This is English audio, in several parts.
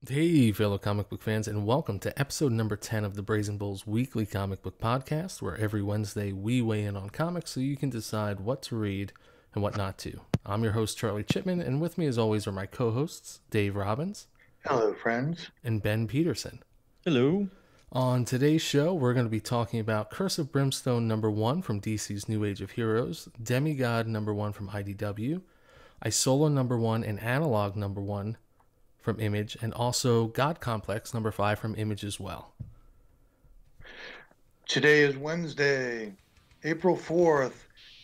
Hey, fellow comic book fans, and welcome to episode number 10 of the Brazen Bull's weekly comic book podcast, where every Wednesday we weigh in on comics so you can decide what to read and what not to. I'm your host, Charlie Chipman, and with me, as always, are my co hosts, Dave Robbins Hello, friends. and Ben Peterson. Hello. On today's show, we're going to be talking about Curse of Brimstone number 1 from DC's New Age of Heroes, Demigod number 1 from IDW, Isola number 1, and Analog number 1 from Image, and also God Complex number 5 from Image as well. Today is Wednesday, April 4th,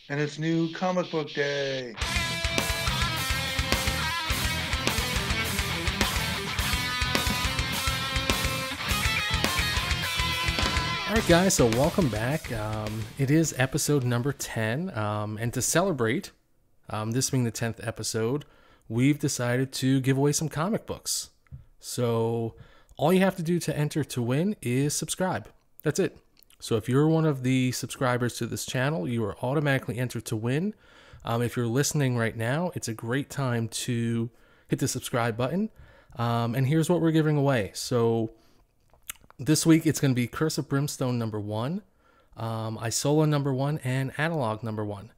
and it's New Comic Book Day. All right, guys, so welcome back. It is episode number 10, and to celebrate this being the 10th episode, we've decided to give away some comic books. So all you have to do to enter to win is subscribe. That's it. So if you're one of the subscribers to this channel, you are automatically entered to win. If you're listening right now, it's a great time to hit the subscribe button. And here's what we're giving away. So this week it's going to be Curse of Brimstone number 1, Isola number 1, and Analog number 1.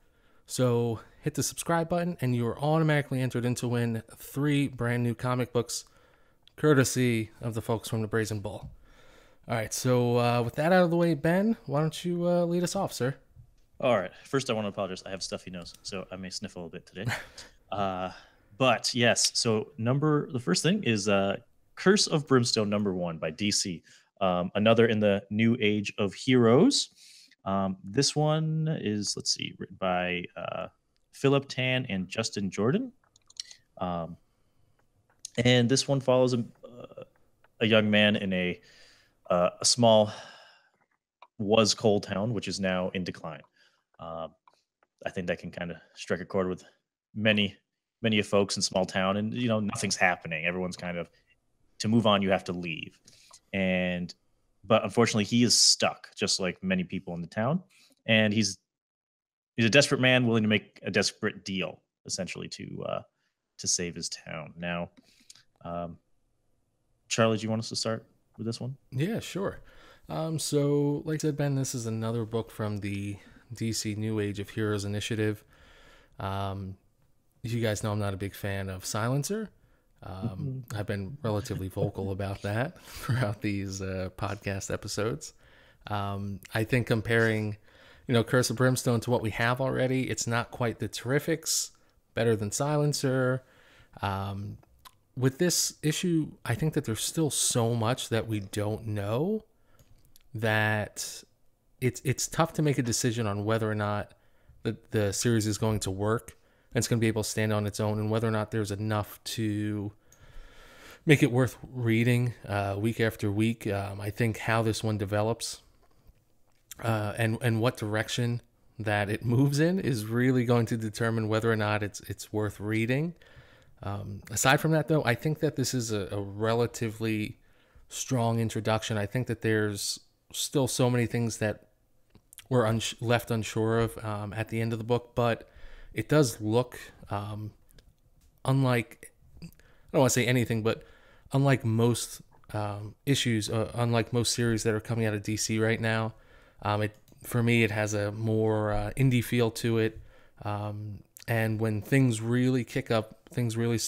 So hit the subscribe button and you are automatically entered in to win 3 brand new comic books, courtesy of the folks from the Brazen Bull. All right, so with that out of the way, Ben, why don't you lead us off, sir? All right. First, I want to apologize. I have stuffy nose, so I may sniffle a bit today. But yes, so the first thing is Curse of Brimstone number 1 by DC. Another in the New Age of Heroes. This one is, let's see, written by Philip Tan and Justin Jordan. And this one follows a young man in a small coal town, which is now in decline. I think that can kind of strike a chord with many of folks in small town, and nothing's happening. Everyone's kind of, to move on, you have to leave. But unfortunately, he is stuck, just like many people in the town. And he's a desperate man willing to make a desperate deal, essentially, to save his town. Now, Charlie, do you want us to start with this one? Yeah, sure. So, like I said, Ben, this is another book from the DC New Age of Heroes initiative. You guys know I'm not a big fan of Silencer. I've been relatively vocal about that throughout these podcast episodes. I think comparing, Curse of Brimstone to what we have already, it's not quite the Terrifics, better than Silencer. With this issue, I think that there's still so much that we don't know that it's tough to make a decision on whether or not the series is going to work and it's going to be able to stand on its own, and whether or not there's enough to make it worth reading week after week. I think how this one develops and what direction that it moves in is really going to determine whether or not it's worth reading. Aside from that, though, I think that this is a relatively strong introduction. I think that there's still so many things that we're left unsure of at the end of the book, but it does look unlike, I don't want to say anything, but unlike most issues, unlike most series that are coming out of DC right now. For me, it has a more indie feel to it. And when things really kick up, things really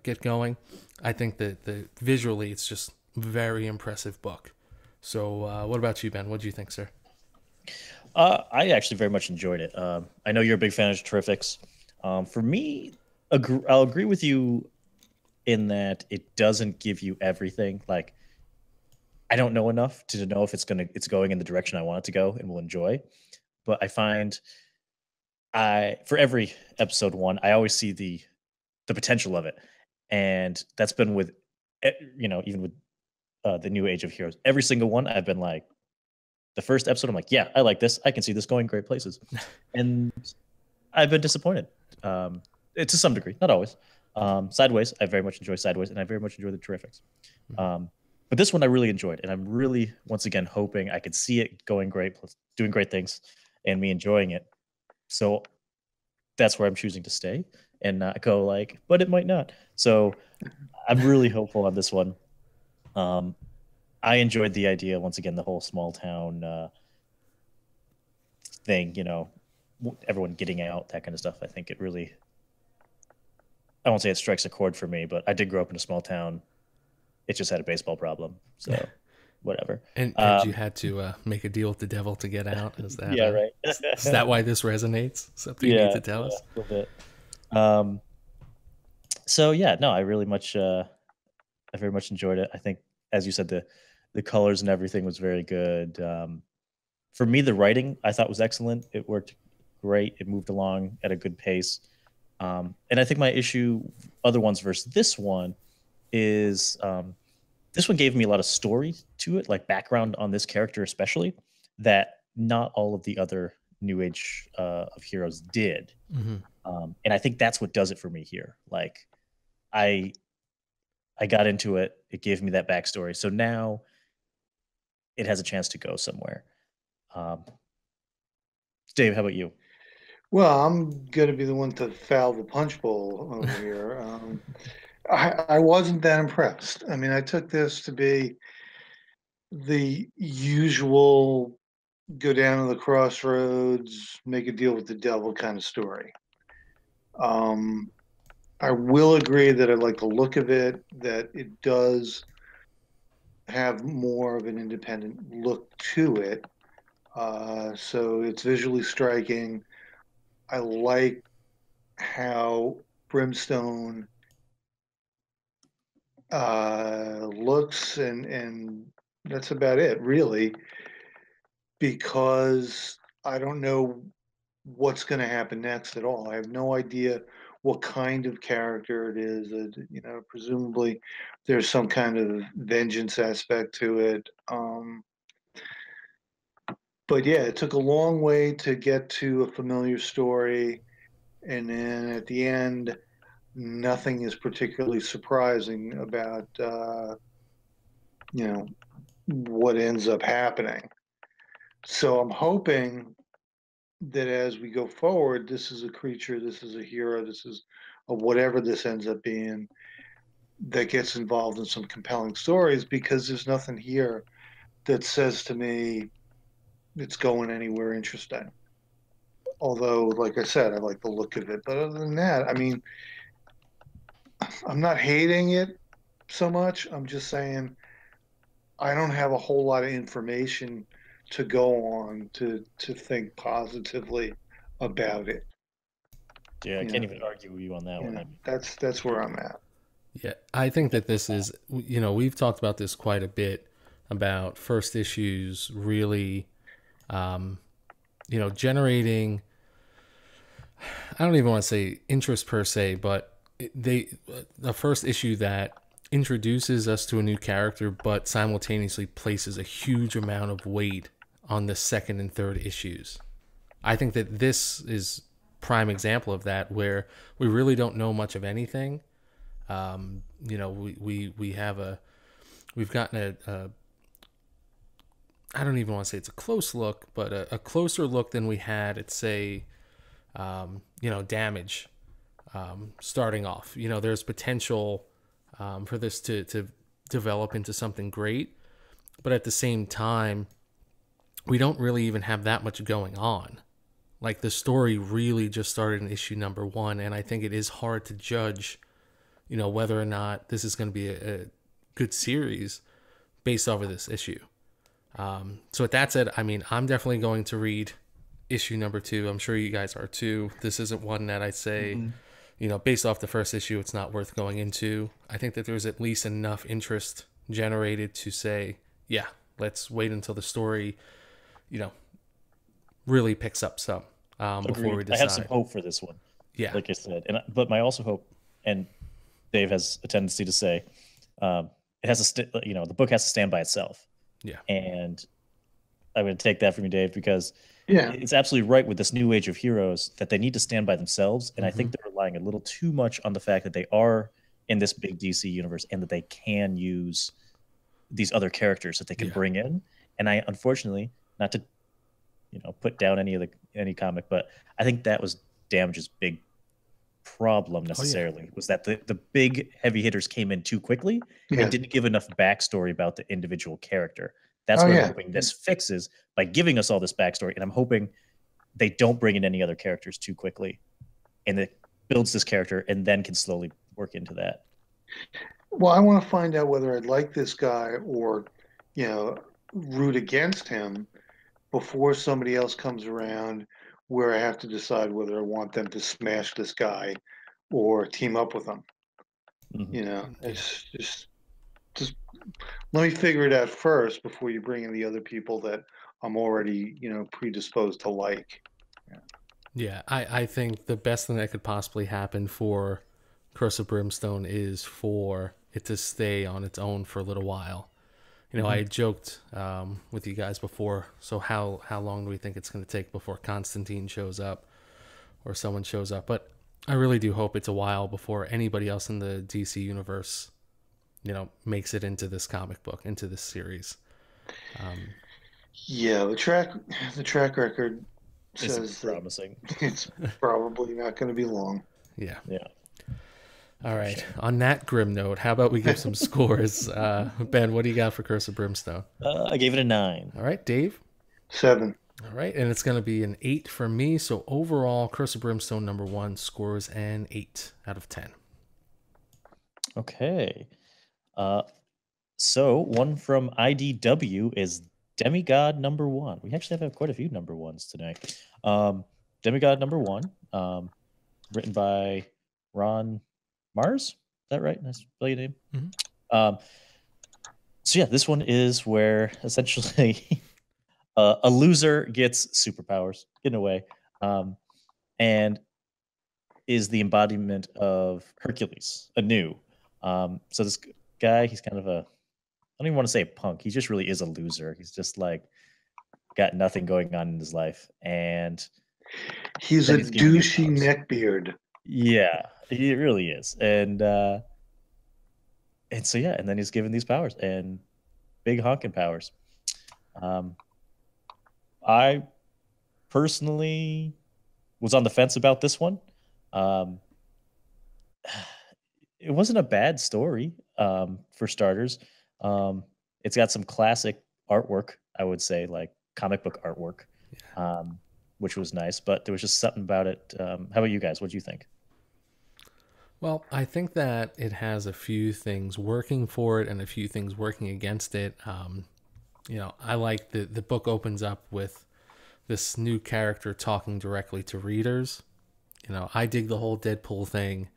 get going, I think that visually it's just a very impressive book. So what about you, Ben? What do you think, sir? I actually very much enjoyed it. I know you're a big fan of Terrifics. For me, I'll agree with you in that it doesn't give you everything. Like, I don't know enough to know if it's going in the direction I want it to go and will enjoy. But I find for every episode 1, I always see the potential of it, and that's been with even with the New Age of Heroes. Every single one, I've been like, the first episode, I'm like, yeah, I like this. I can see this going great places. And I've been disappointed. To some degree, not always. Sideways, I very much enjoy Sideways, and I very much enjoy the Terrifics. But this one I really enjoyed, and I'm really, once again, hoping I could see it going great, doing great things, and me enjoying it. So that's where I'm choosing to stay and not go like, but it might not. So I'm really hopeful on this one. Um, I enjoyed the idea once again, the whole small town thing. Everyone getting out, that kind of stuff. I think it really, I won't say it strikes a chord for me, but I did grow up in a small town. It just had a baseball problem, so whatever. And you had to make a deal with the devil to get out. Yeah, right. Is that why this resonates? Something you need Yeah, to tell yeah, us? a little bit. Um, so yeah, no, I very much enjoyed it. I think, as you said, the colors and everything was very good. For me, the writing I thought was excellent. It worked great. It moved along at a good pace. And I think my issue, other ones versus this one, is this one gave me a lot of story to it, like background on this character, especially that not all of the other New Age of Heroes did. Mm-hmm. And I think that's what does it for me here. Like I I got into it. It gave me that backstory. So now it has a chance to go somewhere. Um, Dave, how about you? Well, I'm going to be the one to foul the punch bowl over here. I wasn't that impressed. I mean, I took this to be the usual go down to the crossroads, make a deal with the devil kind of story. Um, I will agree that I like the look of it, that it does have more of an independent look to it. So it's visually striking. I like how Brimstone looks, and that's about it, really, because I don't know what's going to happen next at all. I have no idea what kind of character it is. Presumably there's some kind of vengeance aspect to it. But yeah, it took a long way to get to a familiar story, and then at the end, nothing is particularly surprising about you know what ends up happening. So I'm hoping that as we go forward, this is a creature, this is a hero, this is a whatever this ends up being that gets involved in some compelling stories, because there's nothing here that says to me it's going anywhere interesting. Although, like I said, I like the look of it. But other than that, I mean, I'm not hating it so much. I'm just saying I don't have a whole lot of information to go on to think positively about it. Yeah, I You can't know, even argue with you on that one. I mean, that's where I'm at. Yeah, I think that this is, we've talked about this quite a bit about first issues really, um, generating, I don't even want to say interest per se, but the first issue that introduces us to a new character, but simultaneously places a huge amount of weight on the second and third issues. I think that this is prime example of that, where we really don't know much of anything. We have we've gotten I don't even want to say it's a close look, but a closer look than we had at, say, Damage, starting off. There's potential for this to develop into something great, but at the same time, we don't really even have that much going on. Like, the story really just started in issue number 1, and I think it is hard to judge, whether or not this is going to be a good series based off of this issue. So with that said, I mean, I'm definitely going to read issue number 2. I'm sure you guys are too. This isn't one that I'd say, based off the first issue, it's not worth going into. I think that there's at least enough interest generated to say, yeah, let's wait until the story, really picks up some, before we agreed. I have some decide. hope for this one, Yeah. like I said, but my also hope, and Dave has a tendency to say, it has the book has to stand by itself, Yeah. and I'm going to take that from you, Dave, because Yeah. it's absolutely right with this new age of heroes that they need to stand by themselves. And I Mm-hmm. think they're relying a little too much on the fact that they are in this big DC universe and that they can use these other characters that they can Yeah. bring in. And I, unfortunately, not to, put down any comic, but I think that was Damage's big problem necessarily. Was that the big heavy hitters came in too quickly and didn't give enough backstory about the individual character. That's what I'm hoping this fixes by giving us all this backstory. And I'm hoping they don't bring in any other characters too quickly, and it builds this character and then can slowly work into that. Well, I want to find out whether I'd like this guy or, root against him before somebody else comes around, where I have to decide whether I want them to smash this guy or team up with him. It's just let me figure it out first before you bring in the other people that I'm already, predisposed to like. Yeah, I think the best thing that could possibly happen for Curse of Brimstone is for it to stay on its own for a little while. I had joked with you guys before, so how long do we think it's going to take before Constantine shows up or someone shows up? But I really do hope it's a while before anybody else in the DC universe, makes it into this comic book, into this series. Yeah, the track record says promising. It's probably not going to be long. Yeah. Yeah. All right. On that grim note, how about we give some scores? Ben, what do you got for Curse of Brimstone? I gave it a 9. All right, Dave? 7. All right, and it's going to be an 8 for me. So overall, Curse of Brimstone #1 scores an 8 out of 10. Okay. So one from IDW is Demigod #1. We actually have quite a few #1s tonight. Demigod #1, written by Ron Mars. Is that right? Nice to spell your name. Mm-hmm. So yeah, this one is where essentially a loser gets superpowers in a way, and is the embodiment of Hercules anew. So this guy, he's kind of I don't even want to say a punk. He just really is a loser. He's just like got nothing going on in his life, and he's a douchey neckbeard. Yeah, he really is, and so yeah, and then he's given these powers and big honking powers. I personally was on the fence about this one. It wasn't a bad story, for starters. It's got some classic artwork, I would say, like comic book artwork, which was nice, but there was just something about it. How about you guys? What do you think? Well, I think that it has a few things working for it and a few things working against it. I like the book opens up with this new character talking directly to readers. I dig the whole Deadpool thing.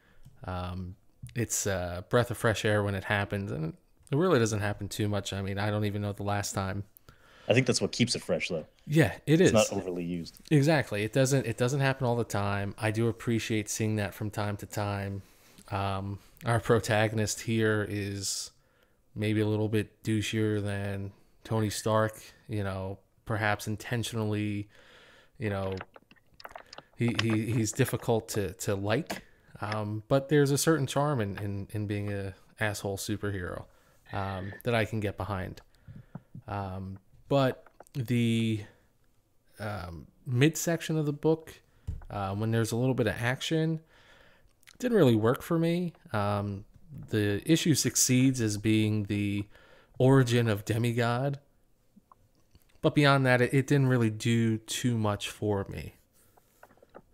It's a breath of fresh air when it happens, and it really doesn't happen too much. I mean, I don't even know the last time. I think that's what keeps it fresh, though. Yeah, it's not overly used. Exactly. It doesn't happen all the time. I do appreciate seeing that from time to time. Our protagonist here is maybe a little bit douchier than Tony Stark, perhaps intentionally, he's difficult to like, but there's a certain charm in being a asshole superhero that I can get behind. But the midsection of the book, when there's a little bit of action, didn't really work for me. The issue succeeds as being the origin of Demigod, but beyond that, it didn't really do too much for me.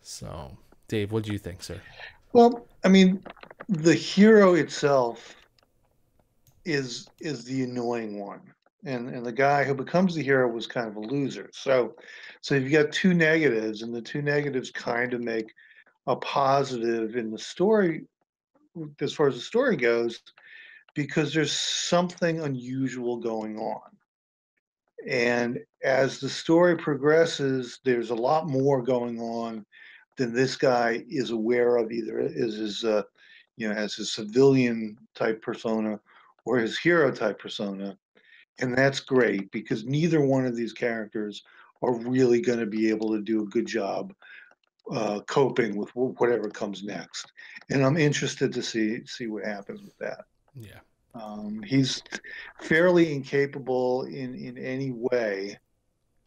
So, Dave, what do you think, sir? Well, I mean, the hero itself is the annoying one, and the guy who becomes the hero was kind of a loser. So you've got two negatives, and the two negatives kind of make a positive in the story as far as the story goes, because there's something unusual going on. And as the story progresses, there's a lot more going on than this guy is aware of, either as his, as his civilian type persona or his hero type persona. And that's great, because neither one of these characters are really going to be able to do a good job coping with whatever comes next. And I'm interested to see what happens with that. Yeah. He's fairly incapable in any way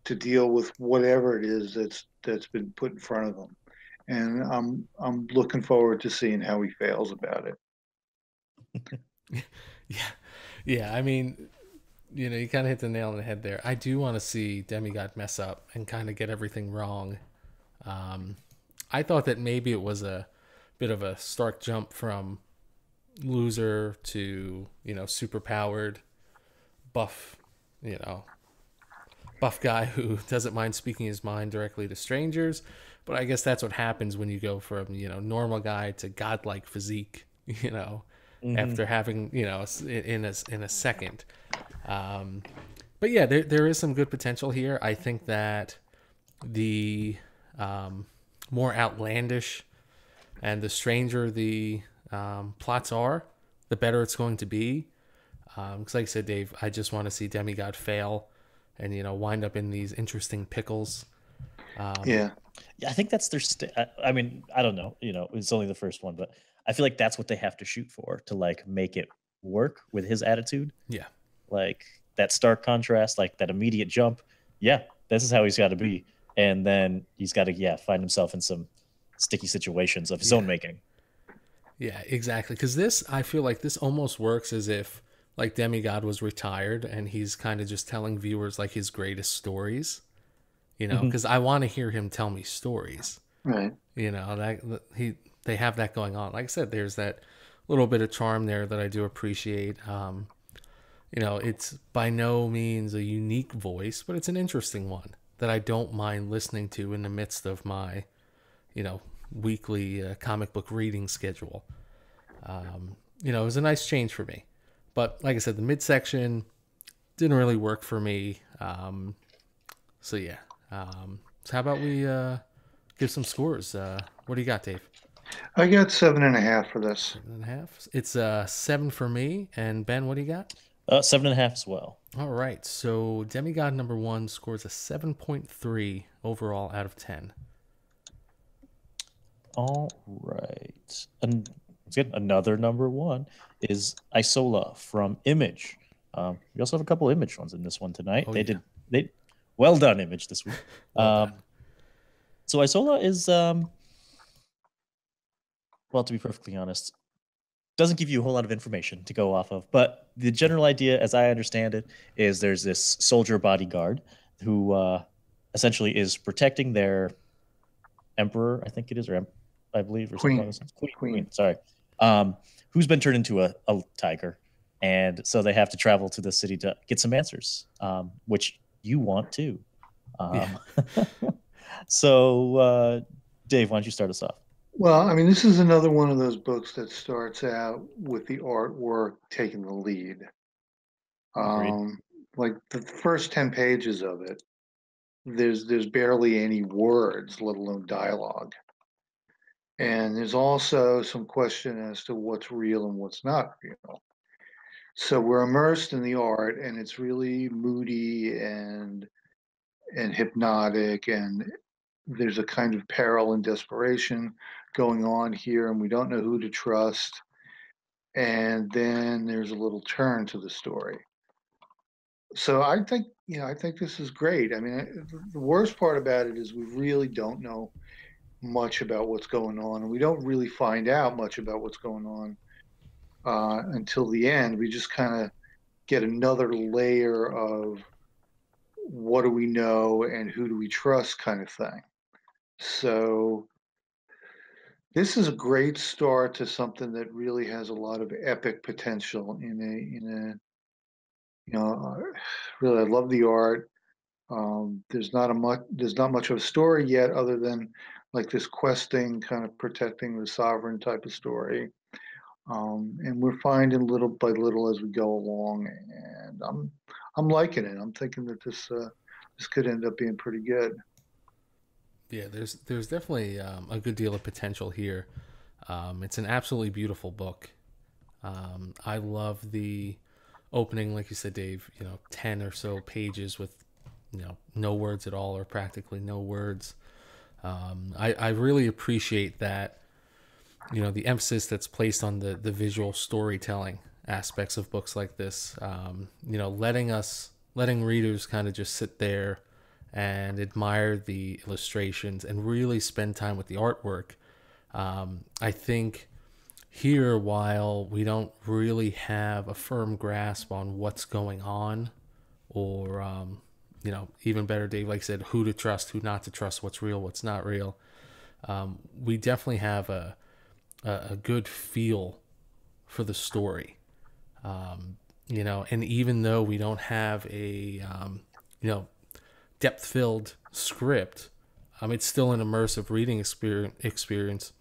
to deal with whatever it is that's been put in front of him. and I'm looking forward to seeing how he fails about it. Yeah, yeah. I mean, you kind of hit the nail on the head there. I do want to see Demigod mess up and kind of get everything wrong. I thought that maybe it was a bit of a stark jump from loser to super powered buff, you know buff guy who doesn't mind speaking his mind directly to strangers. But I guess that's what happens when you go from normal guy to godlike physique. Mm-hmm. After having in a second. But yeah, there is some good potential here. I think that the more outlandish and the stranger the plots are, the better it's going to be. Because like I said, Dave, I just want to see Demigod fail and wind up in these interesting pickles. Yeah. Yeah, I think that's their. I mean, I don't know. It's only the first one, but I feel like that's what they have to shoot for to like make it work with his attitude. Yeah, Like that stark contrast, like that immediate jump. Yeah, this is how he's got to be, and then he's got to find himself in some sticky situations of his own making. yeah, exactly. Because I feel like this almost works as if like Demigod was retired and he's kind of just telling viewers like his greatest stories. Mhm. Because I want to hear him tell me stories. Right. They have that going on. Like I said, there's that little bit of charm there that I do appreciate. It's by no means a unique voice, but it's an interesting one that I don't mind listening to in the midst of my, weekly comic book reading schedule. It was a nice change for me. But like I said, the midsection didn't really work for me. So yeah. So how about we give some scores? What do you got, Dave? I got 7.5 for this. 7.5. It's 7 for me. And Ben, what do you got? 7.5 as well. All right. So Demigod number 1 scores a 7.3 overall out of 10. All right. And good. Another number 1 is Isola from Image. We also have a couple Image ones in this one tonight. They well done, Image, this week. Well done. So Isola is well, to be perfectly honest, doesn't give you a whole lot of information to go off of. But the general idea, as I understand it, is there's this soldier bodyguard who essentially is protecting their emperor, I think it is, or I believe, or Queen. something like that. Queen. Sorry. Who's been turned into a tiger. And so they have to travel to the city to get some answers, which you want too. So, Dave, why don't you start us off? Well, I mean, this is another one of those books that starts out with the artwork taking the lead. Like the first 10 pages of it, there's barely any words, let alone dialogue. And there's also some question as to what's real and what's not real. So we're immersed in the art, and it's really moody and hypnotic, and there's a kind of peril and desperation going on here, and we don't know who to trust. And then there's a little turn to the story. So I think this is great. I mean, the worst part about it is we really don't know much about what's going on, and we don't really find out much about what's going on until the end. We just kind of get another layer of what do we know and who do we trust kind of thing. So this is a great start to something that really has a lot of epic potential really, I love the art. There's not much of a story yet other than like this questing kind of protecting the sovereign type of story. And we're finding little by little as we go along, and I'm liking it. I'm thinking that this could end up being pretty good. Yeah, there's definitely a good deal of potential here. It's an absolutely beautiful book. I love the opening, like you said, Dave. 10 or so pages with no words at all or practically no words. I really appreciate that. The emphasis that's placed on the visual storytelling aspects of books like this. Letting readers kind of just sit there and admire the illustrations and really spend time with the artwork. I think here, while we don't really have a firm grasp on what's going on, or even better, Dave, like I said, who to trust, who not to trust, what's real, what's not real, we definitely have a good feel for the story. And even though we don't have a depth-filled script, it's still an immersive reading experience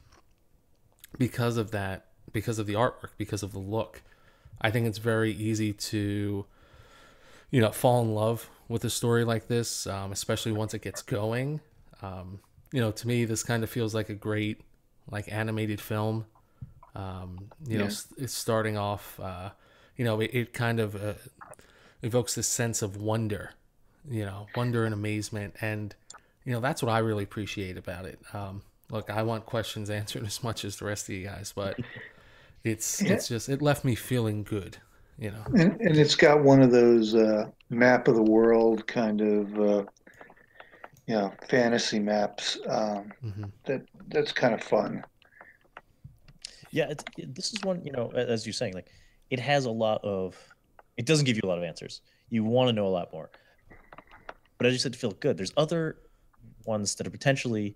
because of that, because of the artwork, because of the look. I think it's very easy to fall in love with a story like this, especially once it gets going. To me, this kind of feels like a great animated film. It's starting off. It kind of evokes this sense of wonder, wonder and amazement, and that's what I really appreciate about it. Look, I want questions answered as much as the rest of you guys, but it's just, it left me feeling good. And it's got one of those map of the world kind of fantasy maps that's kind of fun. Yeah, this is one, as you're saying, like it has a lot of, it doesn't give you a lot of answers. You want to know a lot more. But as you said, to feel good, there's other ones that are potentially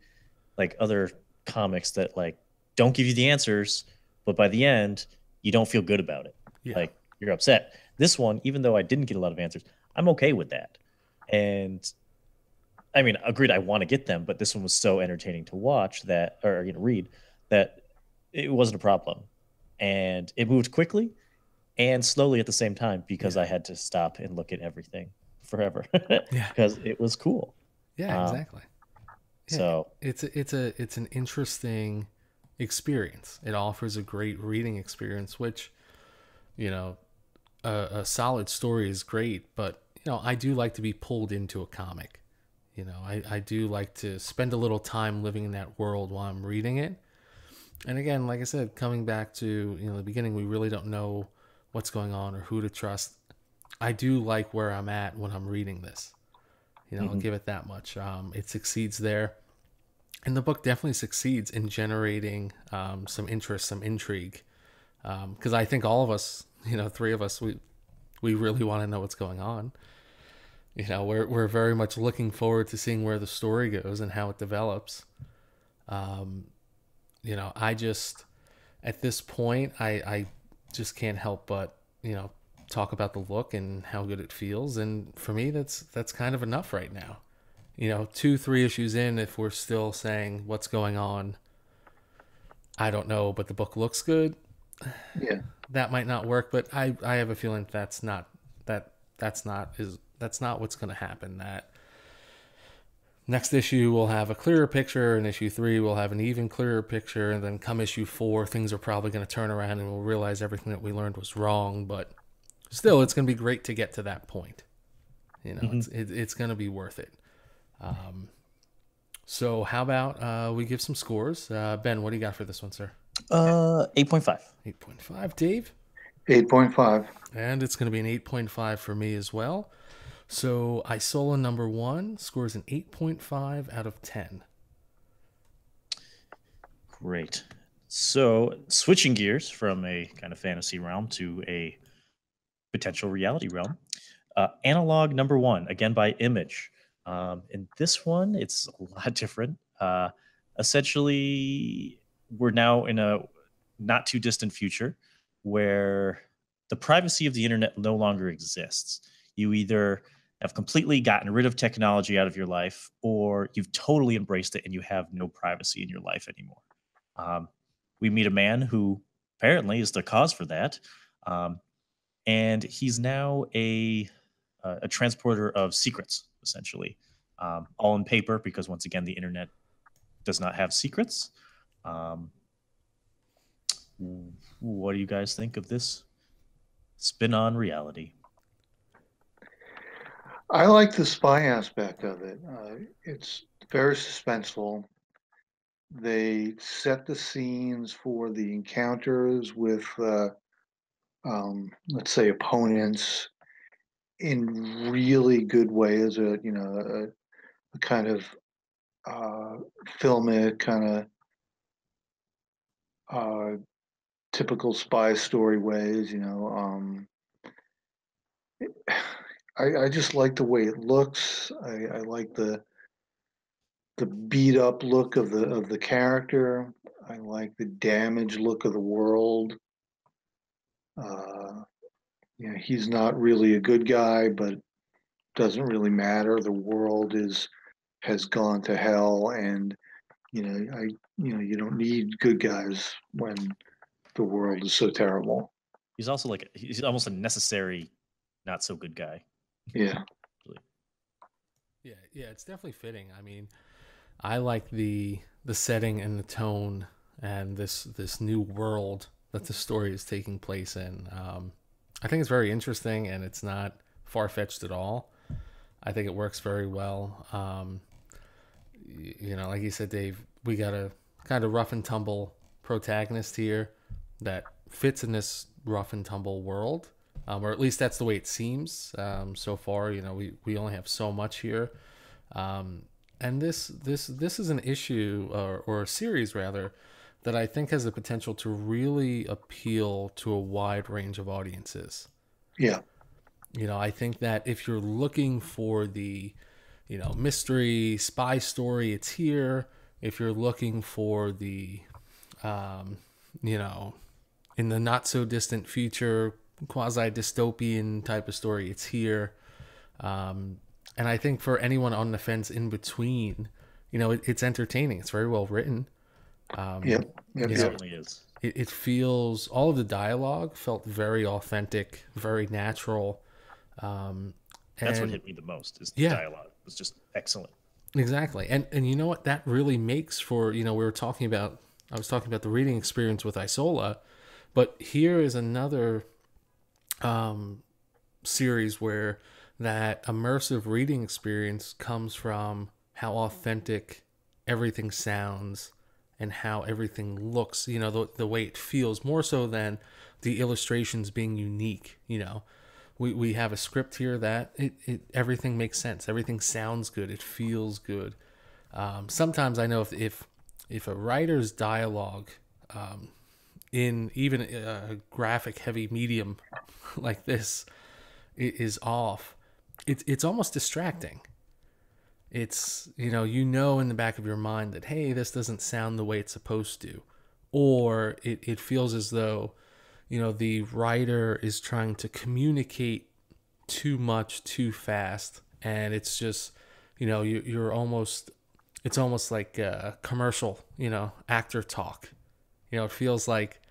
like other comics that like don't give you the answers, but by the end, you don't feel good about it. Yeah. Like you're upset. This one, even though I didn't get a lot of answers, I'm okay with that. And I mean, agreed, I want to get them, but this one was so entertaining to watch that, or read, that it wasn't a problem. And it moved quickly and slowly at the same time because I had to stop and look at everything forever because it was cool. Yeah, exactly. Yeah, so it's an interesting experience. It offers a great reading experience, which a solid story is great, but I do like to be pulled into a comic. I do like to spend a little time living in that world while I'm reading it. And again, like I said, coming back to the beginning, we really don't know what's going on or who to trust. I do like where I'm at when I'm reading this. I'll give it that much. It succeeds there, and the book definitely succeeds in generating some interest, some intrigue. Because I think all of us, three of us, we really want to know what's going on. We're very much looking forward to seeing where the story goes and how it develops. I just, at this point, I just can't help but, talk about the look and how good it feels. And for me, that's kind of enough right now. 2-3 issues in, if we're still saying what's going on, I don't know, but the book looks good. Yeah, that might not work, but I have a feeling that's not what's going to happen. That next issue will have a clearer picture, and issue 3 will have an even clearer picture, and then come issue 4, things are probably going to turn around and we'll realize everything that we learned was wrong. But still, it's going to be great to get to that point. It's going to be worth it. So how about we give some scores? Ben, what do you got for this one, sir? 8.5. 8.5. Dave? 8.5. And it's going to be an 8.5 for me as well. So Isola number 1 scores an 8.5 out of 10. Great. So switching gears from a kind of fantasy realm to a potential reality realm. Analog number 1, again by Image. In this one, it's a lot different. Essentially, we're now in a not too distant future where the privacy of the internet no longer exists. You either have completely gotten rid of technology out of your life, or you've totally embraced it and you have no privacy in your life anymore. We meet a man who apparently is the cause for that, and he's now a transporter of secrets, essentially, all in paper because once again the internet does not have secrets. What do you guys think of this spin on reality? I like the spy aspect of it. It's very suspenseful. They set the scenes for the encounters with, let's say, opponents in really good ways. kind of filmic, kind of typical spy story ways. I just like the way it looks. I like the beat up look of the character. I like the damaged look of the world. Uh, he's not really a good guy, but doesn't really matter. The world has gone to hell, and you don't need good guys when the world is so terrible. He's also he's almost a necessary, not so good guy. Yeah. Yeah, it's definitely fitting. I mean, I like the setting and the tone and this new world that the story is taking place in. I think it's very interesting, and it's not far-fetched at all. I think it works very well. Like you said, Dave, we got a kind of rough and tumble protagonist here that fits in this rough and tumble world, or at least that's the way it seems so far. We only have so much here, and this is an issue or a series rather that I think has the potential to really appeal to a wide range of audiences. Yeah. I think that if you're looking for the mystery spy story, it's here. If you're looking for the in the not so distant future quasi dystopian type of story, it's here. And I think for anyone on the fence in between, it's entertaining. It's very well written. It certainly is. It feels, all of the dialogue felt very authentic, very natural. That's what hit me the most, is the dialogue. It was just excellent. Exactly. And you know what that really makes for, I was talking about the reading experience with Isola, but here is another series where that immersive reading experience comes from how authentic everything sounds and how everything looks, the way it feels, more so than the illustrations being unique. We have a script here that everything makes sense. Everything sounds good. It feels good. Sometimes I know if a writer's dialogue in even a graphic heavy medium like this is off, it's almost distracting. It's, in the back of your mind that, hey, this doesn't sound the way it's supposed to. Or it feels as though, the writer is trying to communicate too much too fast. And it's just, it's almost like a commercial, actor talk. It feels like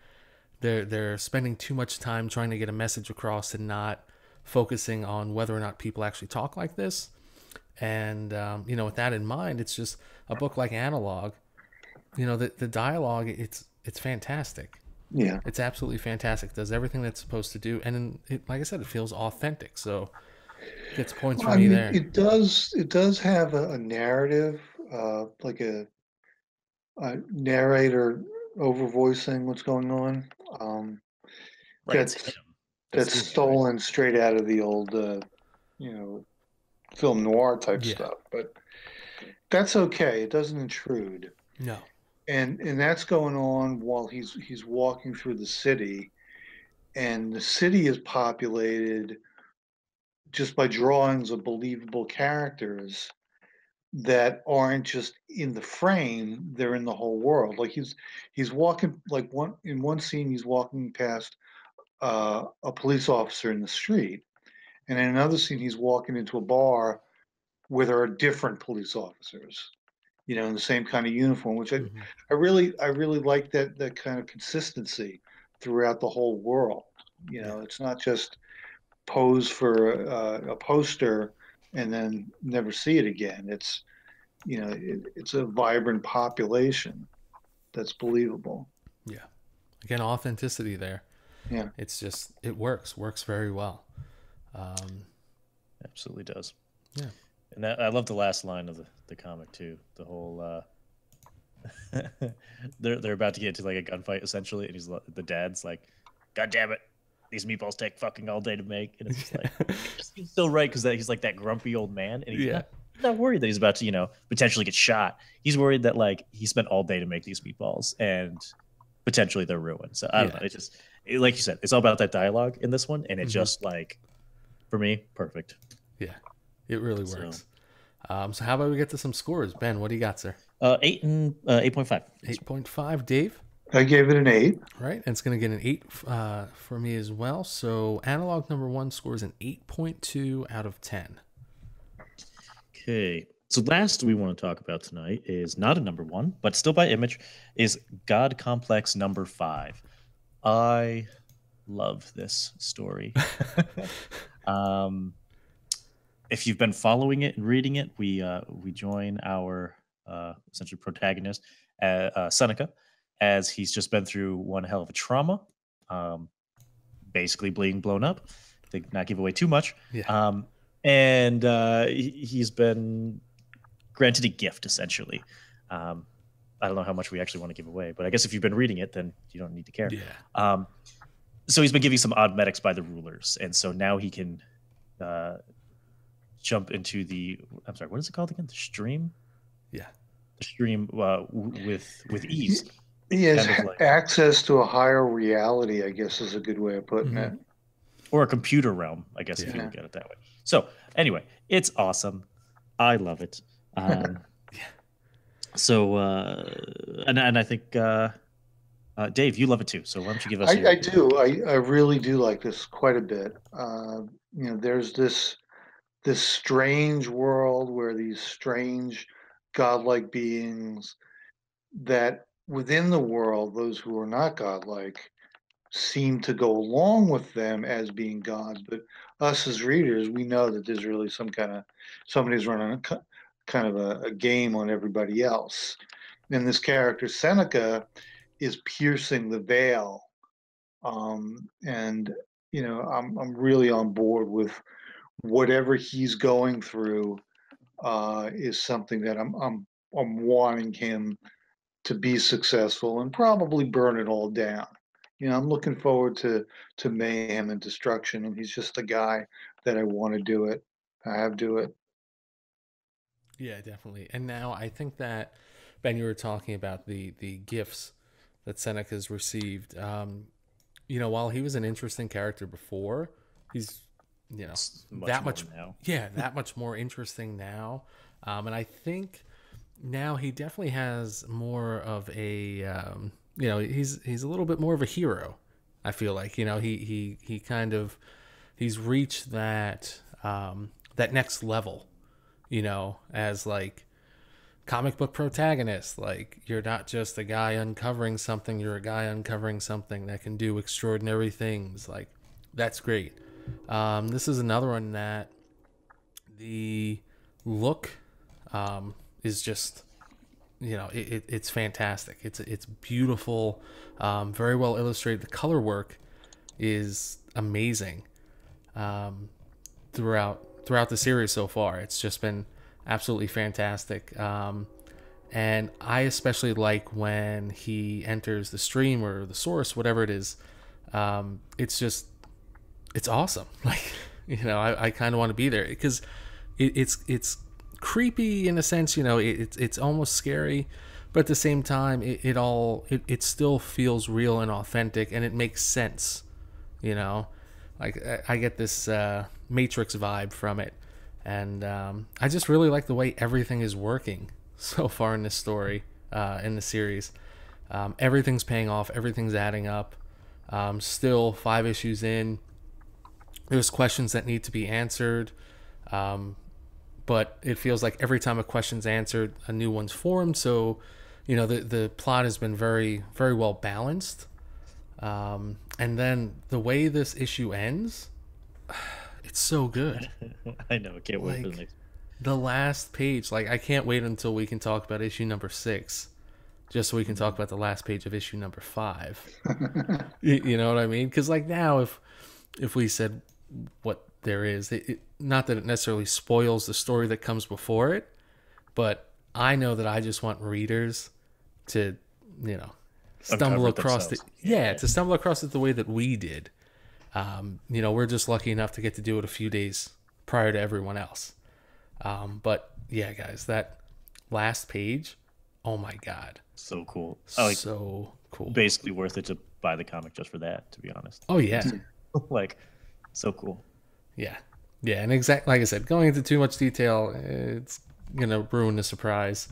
they're spending too much time trying to get a message across and not focusing on whether or not people actually talk like this. And, with that in mind, it's just a book like Analog. The dialogue, it's fantastic. Yeah. It's absolutely fantastic. It does everything that's supposed to do. And like I said, it feels authentic. So it gets points from me there. It does have a narrative, like a narrator over voicing what's going on. Right. That's stolen straight out of the old, film noir type stuff, but that's okay. It doesn't intrude. No. And that's going on while he's walking through the city, and the city is populated just by drawings of believable characters that aren't just in the frame, they're in the whole world. Like he's walking, like in one scene he's walking past a police officer in the street, and in another scene he's walking into a bar where there are different police officers, in the same kind of uniform, which I really like that kind of consistency throughout the whole world. It's not just pose for a poster and then never see it again. It's it's a vibrant population that's believable. Yeah. Again, authenticity there. Yeah. It's just, it works very well. Absolutely does. Yeah. And I love the last line of the comic too. The whole they're about to get into like a gunfight essentially, and the dad's like, "God damn it, these meatballs take fucking all day to make." And it's just like, it just feels so right because he's like that grumpy old man, and He's not worried that he's about to, potentially get shot. He's worried that like he spent all day to make these meatballs and potentially they're ruined. So I don't know. It's just like you said, it's all about that dialogue in this one, and it just like for me, perfect. Yeah, it really works. So how about we get to some scores? Ben, what do you got, sir? 8 and 8.5. 8.5. Dave? I gave it an 8. Right, and it's going to get an 8 for me as well. So Analog number 1 scores an 8.2 out of 10. Okay, so last we want to talk about tonight is not a number 1, but still by Image, is God Complex number 5. I love this story. If you've been following it and reading it, we join our essentially protagonist, Seneca, as he's just been through one hell of a trauma, basically being blown up. To not give away too much. Yeah. And he's been granted a gift, essentially. I don't know how much we actually want to give away, but I guess if you've been reading it, then you don't need to care. Yeah. So he's been given some odd medics by the rulers, and so now he can jump into I'm sorry, what is it called again? The stream? Yeah. The stream with ease. He has access to a higher reality, I guess is a good way of putting it. Or a computer realm, I guess, if you look at it that way. So anyway, it's awesome. I love it. So, and I think, Dave, you love it too. So why don't you give us I do. I really do like this quite a bit. There's this strange world where these strange godlike beings that within the world, those who are not godlike seem to go along with them as being gods, but us as readers, we know that there's really somebody's running a kind of a game on everybody else. And this character Seneca is piercing the veil, and I'm really on board with whatever he's going through. Is something that I'm wanting him to be successful and probably burn it all down. I'm looking forward to mayhem and destruction, and he's just a guy that I want to do it. Do it. Yeah, definitely. And now I think that, Ben, you were talking about the gifts that Seneca's received. While he was an interesting character before, he's that much now. Yeah, that much more interesting now. And I think now he definitely has more of a he's a little bit more of a hero. I feel like he kind of he's reached that next level, as like comic book protagonist. Like, you're not just a guy uncovering something, you're a guy uncovering something that can do extraordinary things. Like, that's great. This is another one that the look is just, it's fantastic. It's beautiful, very well illustrated. The color work is amazing throughout the series so far. It's just been absolutely fantastic. And I especially like when he enters the stream or the source, whatever it is. It's awesome. Like, I kind of want to be there because it's creepy in a sense. It's almost scary, but at the same time, it still feels real and authentic, and it makes sense. Like, I get this Matrix vibe from it, and I just really like the way everything is working so far in this story, in the series. Everything's paying off, everything's adding up. Still 5 issues in, there's questions that need to be answered, but it feels like every time a question's answered, a new one's formed. So, the plot has been very, very well balanced. And then the way this issue ends, it's so good. I know. I can't wait for the next. The last page, like, I can't wait until we can talk about issue number 6, just so we can talk about the last page of issue number 5. You know what I mean? Because, like, now if we said what there is, not that it necessarily spoils the story that comes before it, but I know that I just want readers to, stumble across it. Yeah, to stumble across it the way that we did. We're just lucky enough to get to do it a few days prior to everyone else. But yeah, guys, that last page, oh my God, So cool. so cool. Basically worth it to buy the comic just for that, to be honest. Oh yeah, Like, so cool. yeah, yeah, and like I said, going into too much detail, it's gonna ruin the surprise.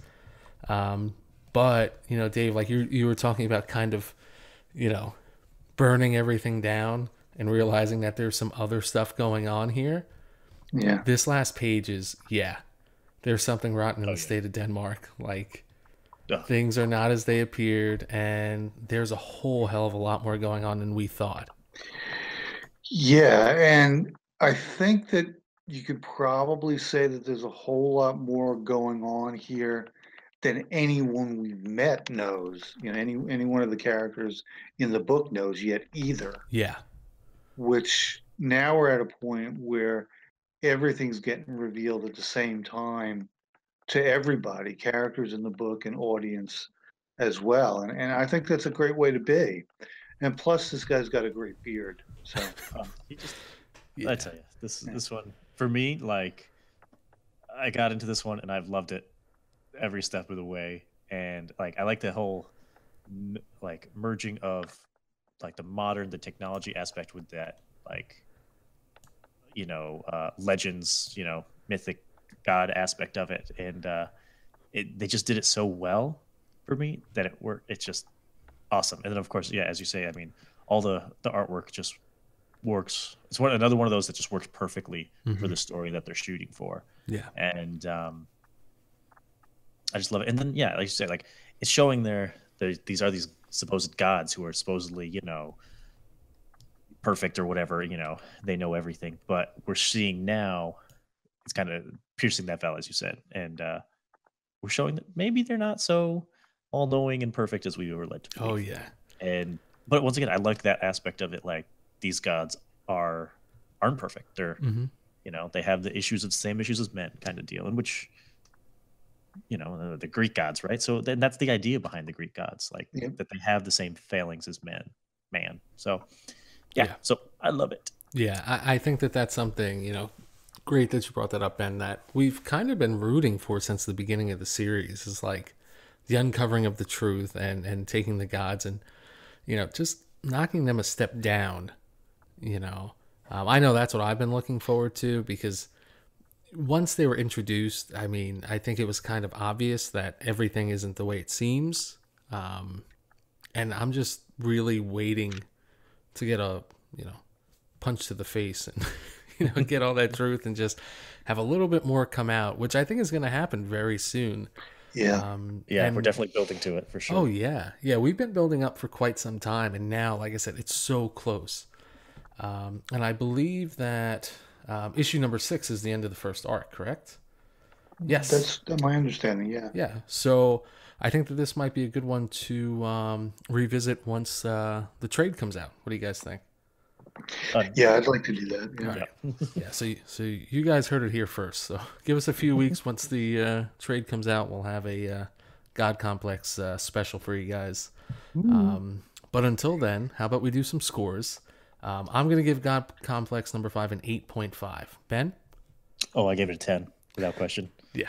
Um, but Dave, like you were talking about, kind of, you know, burning everything down and realizing that there's some other stuff going on here. Yeah. This last page is, yeah, there's something rotten in the Yeah. state of Denmark. Like, Ugh. things are not as they appeared, and there's a whole hell of a lot more going on than we thought. Yeah, and I think that you could probably say that there's a whole lot more going on here than anyone we've met knows. Any one of the characters in the book knows yet either. Yeah. Which now we're at a point where everything's getting revealed at the same time to everybody, characters in the book and audience as well. And I think that's a great way to be. And plus, this guy's got a great beard. So He just, Yeah. I tell you, this one for me, like, I got into this one and I've loved it every step of the way. And like, I like the whole like merging of like the technology aspect with that, like, legends, mythic god aspect of it, and they just did it so well for me that it worked. It's just awesome. And then of course, yeah, as you say, I mean, all the artwork just works. It's another one of those that just works perfectly for the story that they're shooting for. Yeah. And I just love it. And then yeah, like you say, like, it's showing these supposed gods who are supposedly perfect or whatever, they know everything, but we're seeing now it's kind of piercing that veil, as you said, and we're showing that maybe they're not so all-knowing and perfect as we were led to believe. Oh yeah. But once again, I like that aspect of it. Like, these gods aren't perfect. They're they have the same issues as men, kind of deal, in which the Greek gods, right? So then that's the idea behind the Greek gods, like, that they have the same failings as man. So yeah, so I love it. Yeah, I think that's something, great that you brought that up, Ben, that we've kind of been rooting for since the beginning of the series, is like the uncovering of the truth and taking the gods and, just knocking them a step down, I know that's what I've been looking forward to, because once they were introduced, I mean, I think it was kind of obvious that everything isn't the way it seems. And I'm just really waiting to get a, punch to the face and, get all that truth and just have a little bit more come out, which I think is going to happen very soon. yeah. We're definitely building to it for sure. Oh yeah. Yeah. We've been building up for quite some time. And now, like I said, it's so close. And I believe that issue number 6 is the end of the first arc, correct? Yes. That's my understanding, yeah. Yeah. So I think that this might be a good one to revisit once the trade comes out. What do you guys think? Yeah, I'd like to do that. Yeah. All right. Yeah. So you guys heard it here first. So give us a few weeks. Once the trade comes out, we'll have a God Complex special for you guys. But until then, how about we do some scores? I'm going to give God Complex number 5 an 8.5. Ben? Oh, I gave it a 10 without question. Yeah.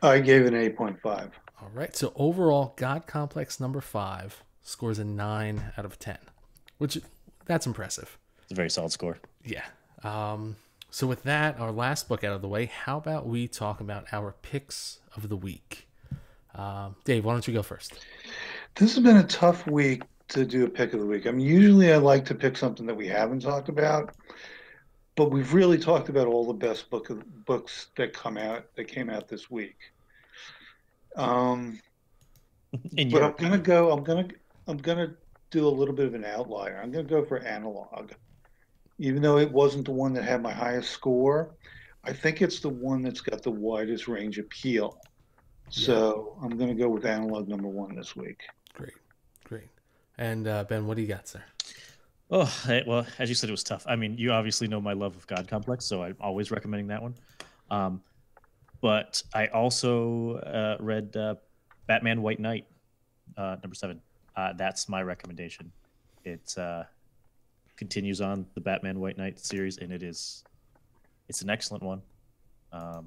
I gave it an 8.5. All right. So overall, God Complex number 5 scores a 9 out of 10, which that's impressive. It's a very solid score. Yeah. So with that, our last book out of the way, how about we talk about our picks of the week? Dave, why don't you go first? This has been a tough week to do a pick of the week. I mean, usually I like to pick something that we haven't talked about, but we've really talked about all the best books that came out this week. But I'm gonna do a little bit of an outlier. I'm gonna go for Analog, even though it wasn't the one that had my highest score. I think it's the one that's got the widest range appeal. So I'm gonna go with Analog number 1 this week. Great. And Ben, what do you got, sir? Oh, well, as you said, it was tough. I mean, you obviously know my love of God Complex, so I'm always recommending that one. But I also read Batman White Knight, number 7. That's my recommendation. It continues on the Batman White Knight series, and it's an excellent one. I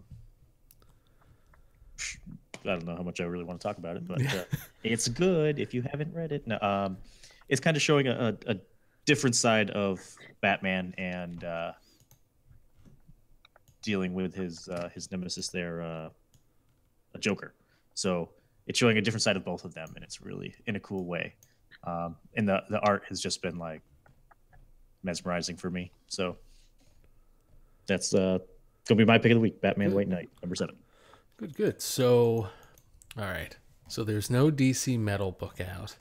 don't know how much I really want to talk about it, but it's good if you haven't read it. No, it's kind of showing a different side of Batman and dealing with his nemesis there, a Joker. So it's showing a different side of both of them, and it's really in a cool way. And the art has just been like mesmerizing for me. So that's gonna be my pick of the week: Batman White Knight, number 7. Good. So, all right. So there's no DC Metal book out.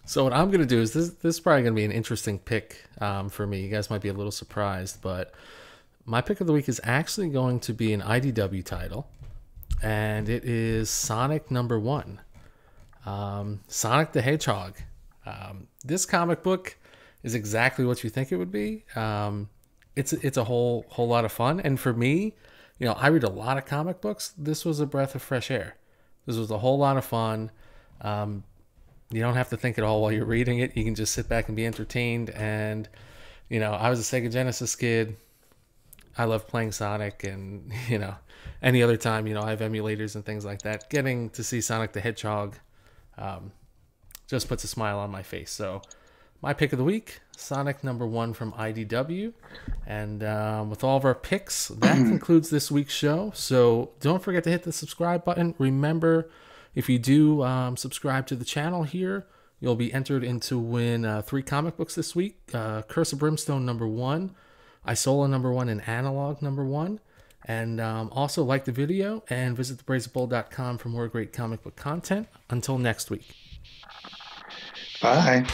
So what I'm gonna do is this is probably gonna be an interesting pick for me. You guys might be a little surprised, but my pick of the week is actually going to be an IDW title, and it is Sonic #1. Sonic the Hedgehog. This comic book is exactly what you think it would be. It's a whole lot of fun, and for me, you know, I read a lot of comic books. This was a breath of fresh air. This was a whole lot of fun. You don't have to think at all while you're reading it. You can just sit back and be entertained. And, you know, I was a Sega Genesis kid. I love playing Sonic, and, you know, any other time, you know, I have emulators and things like that. Getting to see Sonic the Hedgehog just puts a smile on my face. So my pick of the week, Sonic #1 from IDW. And with all of our picks, that concludes this week's show. So don't forget to hit the subscribe button. Remember, if you do subscribe to the channel here, you'll be entered into win 3 comic books this week. Curse of Brimstone #1, Isola #1, and Analog #1. And also like the video and visit thebrazenbull.com for more great comic book content. Until next week. Bye.